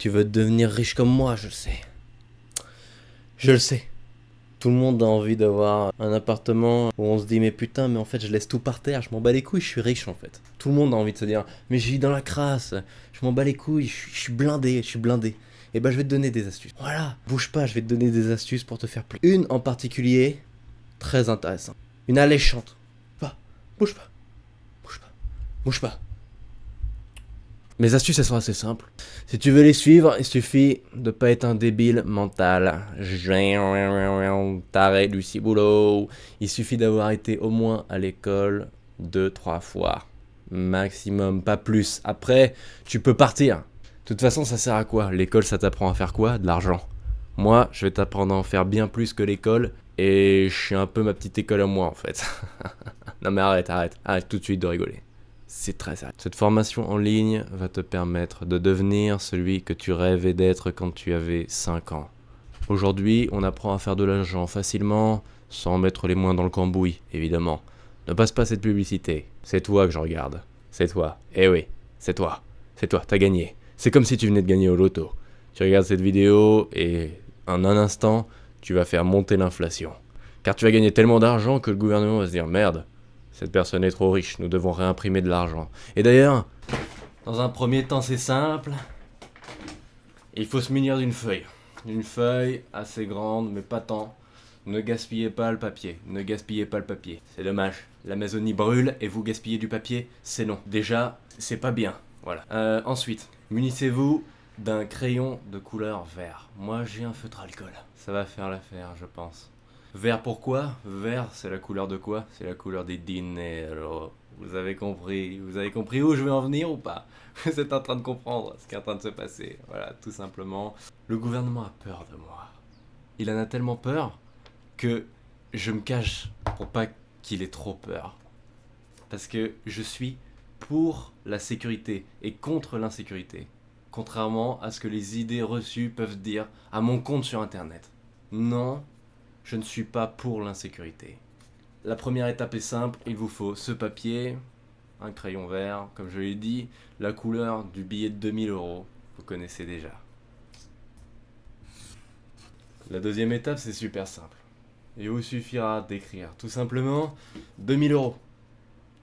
Tu veux devenir riche comme moi, je le sais. Je le sais. Tout le monde a envie d'avoir un appartement où on se dit mais putain mais en fait je laisse tout par terre, je m'en bats les couilles, je suis riche en fait. Tout le monde a envie de se dire mais je vis dans la crasse, je m'en bats les couilles, je suis blindé, je suis blindé. Et ben je vais te donner des astuces. Voilà, bouge pas, je vais te donner des astuces pour te faire plaisir. Une en particulier, très intéressante. Une alléchante. Pas, bouge pas, bouge pas, bouge pas. Mes astuces, elles sont assez simples. Si tu veux les suivre, il suffit de pas être un débile mental. Taré du ciboulot. Il suffit d'avoir été au moins à l'école 2-3 fois. Maximum, pas plus. Après, tu peux partir. De toute façon, ça sert à quoi? L'école, ça t'apprend à faire quoi? De l'argent. Moi, je vais t'apprendre à en faire bien plus que l'école. Et je suis un peu ma petite école à moi, en fait. Non mais arrête tout de suite de rigoler. C'est très sérieux. Cette formation en ligne va te permettre de devenir celui que tu rêvais d'être quand tu avais 5 ans. Aujourd'hui, on apprend à faire de l'argent facilement, sans mettre les mains dans le cambouis, évidemment. Ne passe pas cette publicité. C'est toi que je regarde. C'est toi. Eh oui, c'est toi. C'est toi, t'as gagné. C'est comme si tu venais de gagner au loto. Tu regardes cette vidéo et en un instant, tu vas faire monter l'inflation. Car tu vas gagner tellement d'argent que le gouvernement va se dire merde. Cette personne est trop riche, nous devons réimprimer de l'argent. Et d'ailleurs, dans un premier temps, c'est simple. Il faut se munir d'une feuille. Une feuille assez grande, mais pas tant. Ne gaspillez pas le papier. Ne gaspillez pas le papier. C'est dommage. L'Amazonie brûle et vous gaspillez du papier, c'est non. Déjà, c'est pas bien. Voilà. Ensuite, munissez-vous d'un crayon de couleur vert. Moi, j'ai un feutre alcool. Ça va faire l'affaire, je pense. Vert pourquoi? Vert, c'est la couleur de quoi? C'est la couleur des dinero. Vous avez compris où je vais en venir ou pas? Vous êtes en train de comprendre ce qui est en train de se passer. Voilà, tout simplement. Le gouvernement a peur de moi. Il en a tellement peur que je me cache pour pas qu'il ait trop peur. Parce que je suis pour la sécurité et contre l'insécurité. Contrairement à ce que les idées reçues peuvent dire à mon compte sur internet. Non, je ne suis pas pour l'insécurité. La première étape est simple, il vous faut ce papier, un crayon vert, comme je l'ai dit, la couleur du billet de 2000 €, vous connaissez déjà. La deuxième étape, c'est super simple. Il vous suffira d'écrire tout simplement 2000 €.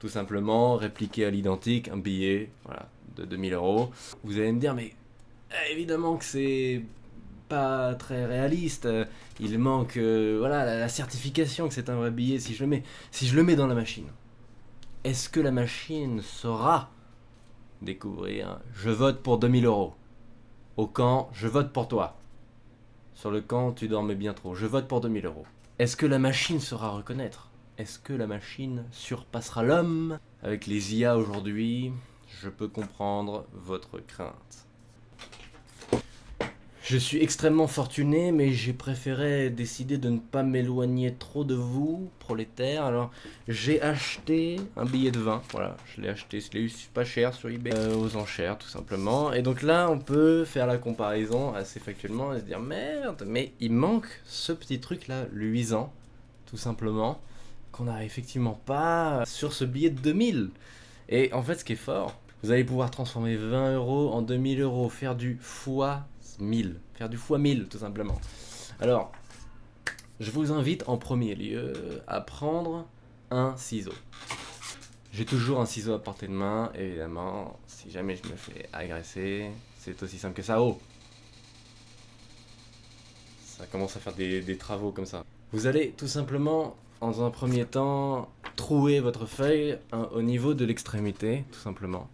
Tout simplement, répliquer à l'identique un billet voilà, de 2000 €. Vous allez me dire, mais évidemment que c'est pas très réaliste. Il manque voilà, la certification que c'est un vrai billet si je le mets dans la machine. Est-ce que la machine saura découvrir je vote pour 2000 €? Au camp, je vote pour toi. Sur le camp, tu dormais bien trop. Je vote pour 2000 €. Est-ce que la machine saura reconnaître? Est-ce que la machine surpassera l'homme? Avec les IA aujourd'hui, je peux comprendre votre crainte. Je suis extrêmement fortuné, mais j'ai préféré décider de ne pas m'éloigner trop de vous, prolétaires. Alors, j'ai acheté un billet de 20. Voilà, je l'ai eu pas cher sur eBay, aux enchères, tout simplement. Et donc là, on peut faire la comparaison assez factuellement et se dire merde, mais il manque ce petit truc-là, luisant, tout simplement, qu'on n'a effectivement pas sur ce billet de 2000. Et en fait, ce qui est fort, vous allez pouvoir transformer 20 € en 2000 €, faire du fois 1000, faire du fois 1000 tout simplement. Alors, je vous invite en premier lieu à prendre un ciseau. J'ai toujours un ciseau à portée de main, évidemment, si jamais je me fais agresser, c'est aussi simple que ça. Oh, ça commence à faire des travaux comme ça. Vous allez tout simplement, dans un premier temps, trouer votre feuille au niveau de l'extrémité, tout simplement.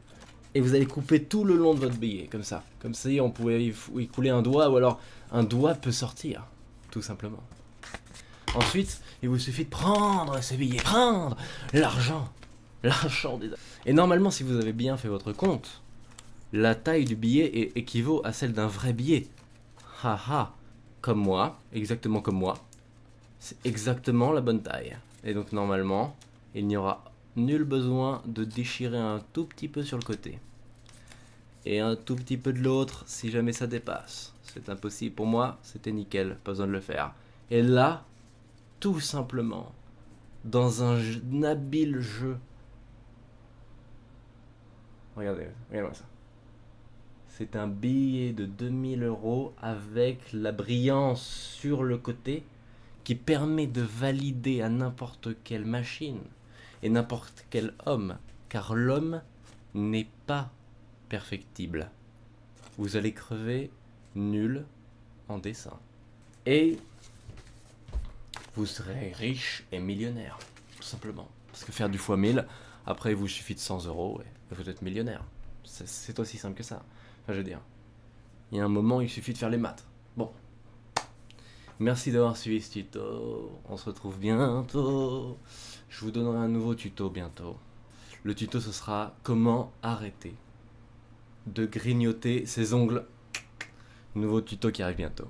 Et vous allez couper tout le long de votre billet, comme ça. Comme si on pouvait y couler un doigt, ou alors un doigt peut sortir, tout simplement. Ensuite, il vous suffit de prendre ce billet, prendre l'argent des... Et normalement, si vous avez bien fait votre compte, la taille du billet équivaut à celle d'un vrai billet. Haha, comme moi, exactement comme moi. C'est exactement la bonne taille. Et donc normalement, il n'y aura nul besoin de déchirer un tout petit peu sur le côté. Et un tout petit peu de l'autre si jamais ça dépasse. C'est impossible pour moi, c'était nickel, pas besoin de le faire. Et là, tout simplement, dans un habile jeu. Regardez-moi ça. C'est un billet de 2000 € avec la brillance sur le côté qui permet de valider à n'importe quelle machine et n'importe quel homme, car l'homme n'est pas perfectible. Vous allez crever nul en dessin. Et vous serez riche et millionnaire, tout simplement. Parce que faire du x 1000, après il vous suffit de 100 € et vous êtes millionnaire. C'est aussi simple que ça. Enfin, je veux dire, il y a un moment, il suffit de faire les maths. Bon. Merci d'avoir suivi ce tuto. On se retrouve bientôt. Je vous donnerai un nouveau tuto bientôt. Le tuto, ce sera comment arrêter de grignoter ses ongles. Nouveau tuto qui arrive bientôt.